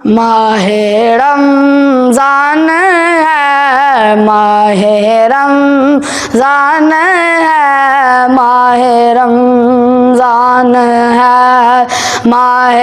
ماہ رمضان ہے، ماہ رمضان ہے، ماہ رمضان ہے، ماہ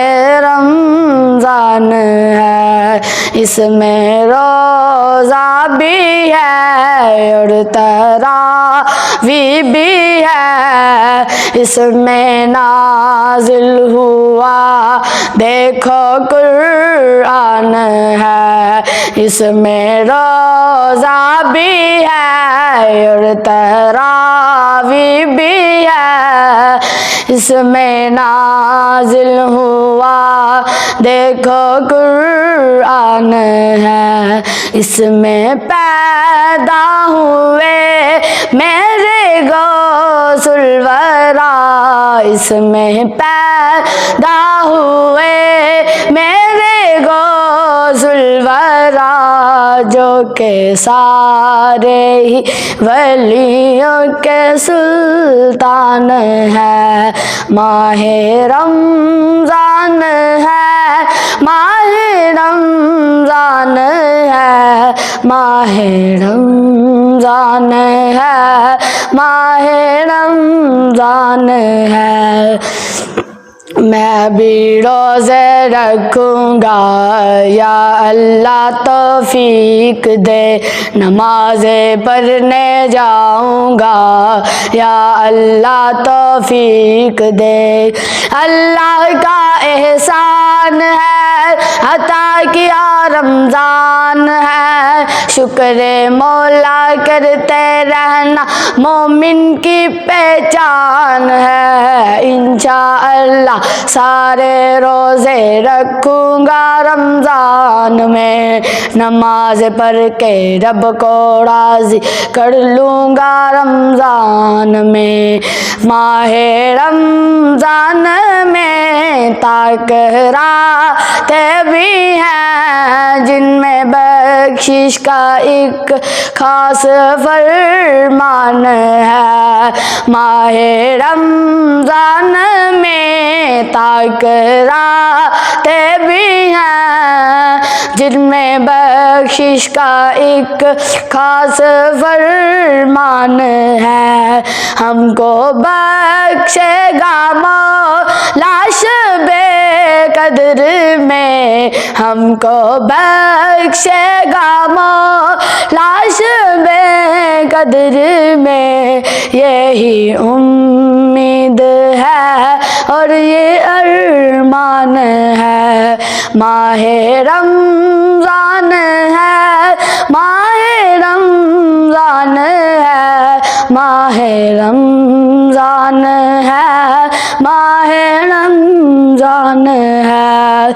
رمضان ہے، اس میں روزہ بھی ہے اور تراویح بھی ہے، اس میں نازل ہوا دیکھو قرآن ہے، اس میں روزہ بھی ہے اور تراویح بھی ہے، اس میں نازل ہوا دیکھو قرآن ہے، اس میں پیدا ہوئے میرے غوث الورا، اس میں پیدا ہوئے میرے غوث الورا، جو کہ سارے ہی ولیوں کے سلطان ہے، ماہ رمضان ہے، ماہ رمضان ہے، ماہ رمضان ہے، ماہ رمضان ہے، میں بھی روزے رکھوں گا، یا اللہ توفیق دے، نمازیں پڑھنے جاؤں گا، یا اللہ توفیق دے، اللہ کا احسان ہے عطا کیا رمضان ہے، شکر مولا کرتے رہنا مومن کی پہچان ہے، انشاءاللہ سارے روزے رکھوں گا رمضان میں، نماز پڑھ کے رب کو راضی کر لوں گا رمضان میں، ماہ رمضان میں تقراتیں بھی ہیں جن میں بخشش کا ایک خاص فرمان ہے، ماہ رمضان میں تقراتیں بھی ہیں جن میں بخشش کا ایک خاص فرمان ہے، ہم کو بخشے گا مولا شب قدر میں، ہم کو بخشے گا مولا شب قدر میں، یہی امید ہے اور یہ ارمان ہے، ماہ رمضان ہے، ماہ رمضان ہے، ماہ رمضان ہے، ماہ رمضان ہے،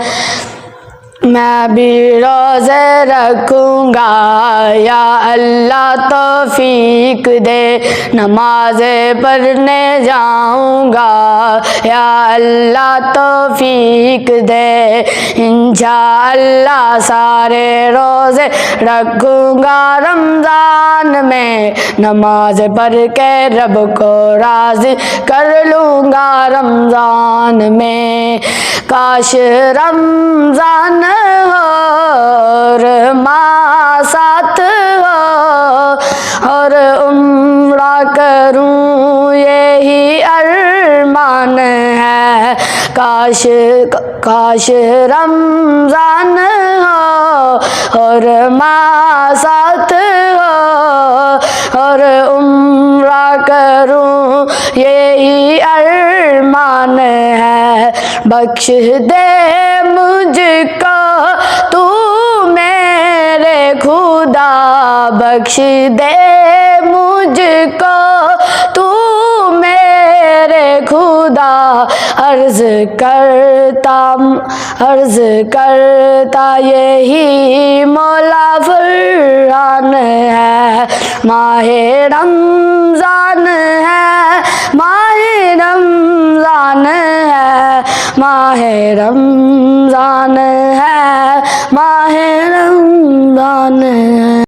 میں بھی روزے رکھوں گا، یا اللہ توفیق دے، نمازیں پڑھنے جاؤں گا، یا اللہ توفیق دے، انشاءاللہ سارے روزے رکھوں گا رمضان میں، نماز پڑھ کے رب کو راضی کر لوں گا رمضان میں، کاش رمضان ہو اور ماہ ساتھ ہو اور عمرہ کروں یہی ارمان ہے، کاش رمضان ہو اور ماہ ساتھ ہو اور عمرہ کروں یہی ارمان ہے، بخش دے مجھ کو تو میرے خدا، بخش دے مجھ کو تو میرے خدا، عرض کرتا یہی مولا فرحان ہے، ماہ رمضان ہے، ماہ رمضان ہے، ماہ رمضان ہے، ماہ رمضان ہے۔